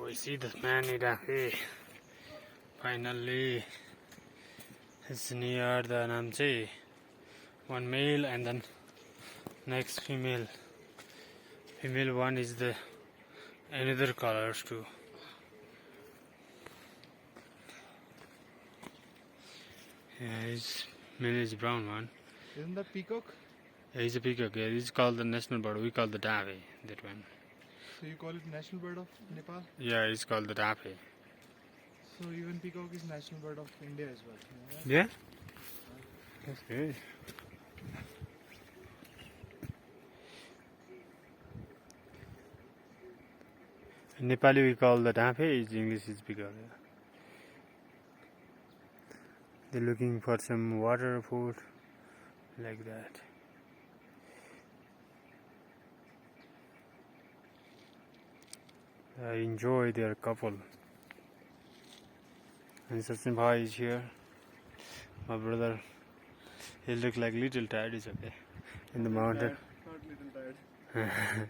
we see the many dafe. Finally, it's near the Namche. One male and then next female. Female one is the another colors too. Yeah, his male is brown one. Isn't that peacock? Yeah, he's a peacock. Yeah, this is called the national bird. We call the dafe. That one. So you call it national bird of Nepal? Yeah, it's called the dafe. So even peacock is national bird of India as well. Yeah. That's good. In Nepali we call the dafe, in English is peacock. Yeah. They're looking for some water, food, like that. I enjoy their couple. And Sachin Bhai is here. My brother, he look like little tired, is okay. In the mountain. Not little tired.